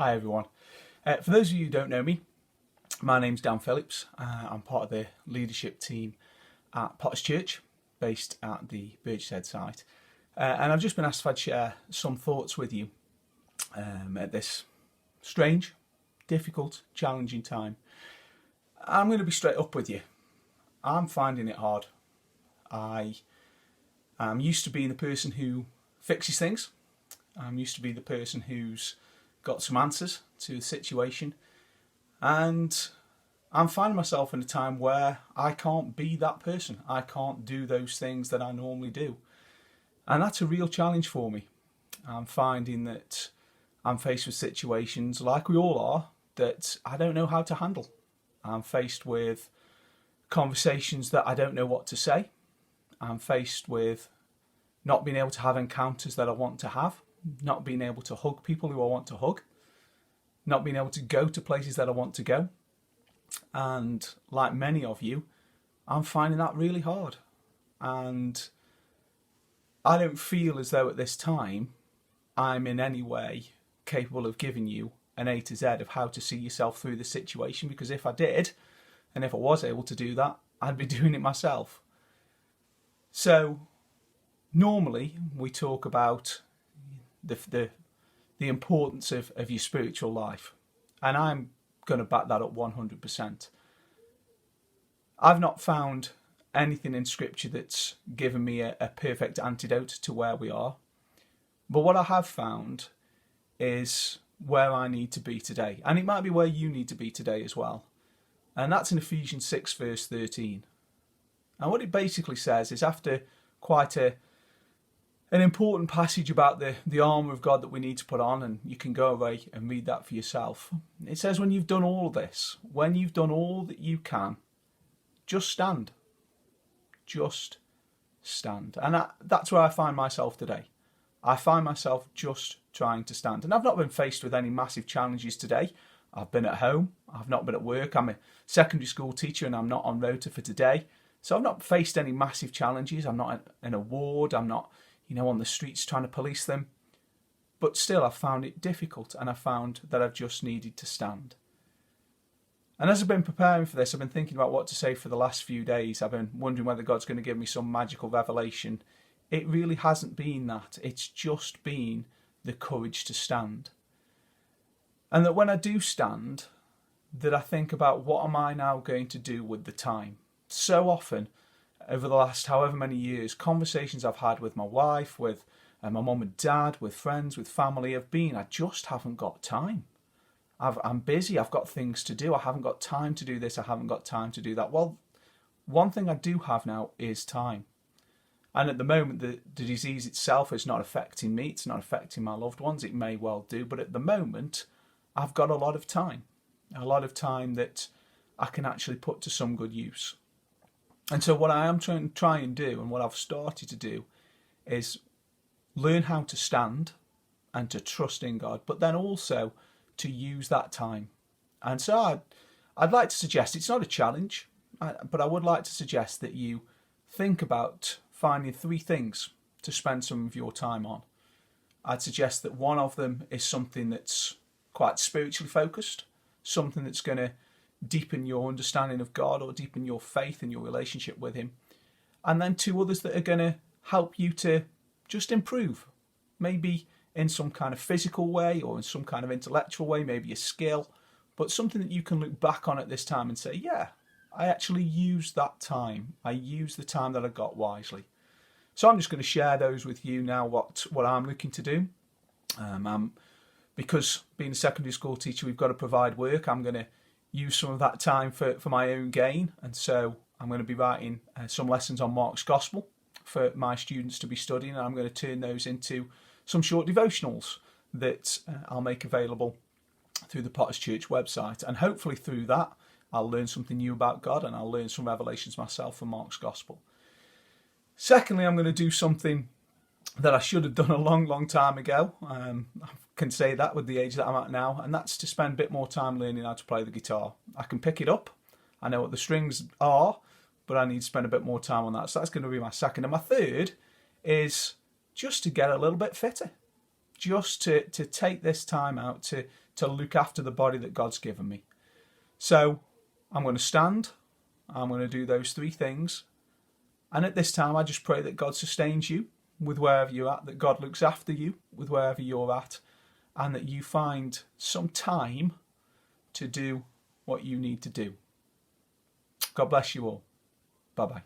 Hi everyone. For those of you who don't know me, my name's Dan Phillips. I'm part of the leadership team at Potters Church, based at the Bircheshead site. And I've just been asked if I'd share some thoughts with you at this strange, difficult, challenging time. I'm going to be straight up with you. I'm finding it hard. I am used to being the person who fixes things. I'm used to being the person who's got some answers to the situation, and I'm finding myself in a time where I can't be that person. I can't do those things that I normally do, and that's a real challenge for me. I'm finding that I'm faced with situations, like we all are, that I don't know how to handle. I'm faced with conversations that I don't know what to say. I'm faced with not being able to have encounters that I want to have, not being able to hug people who I want to hug, not being able to go to places that I want to go. And like many of you, I'm finding that really hard. And I don't feel as though at this time I'm in any way capable of giving you an A to Z of how to see yourself through the situation, because if I did, and if I was able to do that, I'd be doing it myself. So normally we talk about the importance of your spiritual life, and I'm going to back that up 100%. I've not found anything in scripture that's given me a perfect antidote to where we are, but what I have found is where I need to be today, and it might be where you need to be today as well, and that's in Ephesians 6 verse 13. And what it basically says is, after quite an important passage about the armour of God that we need to put on, and you can go away and read that for yourself. It says, when you've done all of this, when you've done all that you can, just stand. Just stand. And that's where I find myself today. I find myself just trying to stand. And I've not been faced with any massive challenges today. I've been at home. I've not been at work. I'm a secondary school teacher and I'm not on rota for today. So I've not faced any massive challenges. I'm not in a ward. I'm not on the streets trying to police them. But still, I've found it difficult, and I found that I've just needed to stand. And as I've been preparing for this, I've been thinking about what to say for the last few days. I've been wondering whether God's going to give me some magical revelation. It really hasn't been that. It's just been the courage to stand. And that when I do stand, that I think about, what am I now going to do with the time? So often, over the last however many years, conversations I've had with my wife, with my mum and dad, with friends, with family, have been, I just haven't got time. I'm busy, I've got things to do, I haven't got time to do this, I haven't got time to do that. Well, one thing I do have now is time. And at the moment, the disease itself is not affecting me, it's not affecting my loved ones, it may well do, but at the moment, I've got a lot of time that I can actually put to some good use. And so what I am trying to try and do, and what I've started to do, is learn how to stand and to trust in God, but then also to use that time. And so I'd like to suggest, it's not a challenge, but I would like to suggest that you think about finding 3 things to spend some of your time on. I'd suggest that one of them is something that's quite spiritually focused, something that's going to deepen your understanding of God or deepen your faith and your relationship with Him. And then 2 others that are going to help you to just improve, maybe in some kind of physical way or in some kind of intellectual way, maybe a skill, but something that you can look back on at this time and say, yeah, I actually used that time. I used the time that I got wisely. So I'm just going to share those with you now, what I'm looking to do. Because being a secondary school teacher, we've got to provide work. I'm going to use some of that time for my own gain, and so I'm going to be writing some lessons on Mark's Gospel for my students to be studying, and I'm going to turn those into some short devotionals that I'll make available through the Potters Church website, and hopefully through that I'll learn something new about God and I'll learn some revelations myself from Mark's Gospel. Secondly, I'm going to do something that I should have done a long time ago. I can say that with the age that I'm at now, and that's to spend a bit more time learning how to play the guitar. I can pick it up, I know what the strings are, but I need to spend a bit more time on that. So that's going to be my second. And my third is just to get a little bit fitter. just to take this time out to look after the body that God's given me. So I'm going to stand, I'm going to do those 3 things, and at this time I just pray that God sustains you with wherever you're at, that God looks after you with wherever you're at, and that you find some time to do what you need to do. God bless you all. Bye-bye.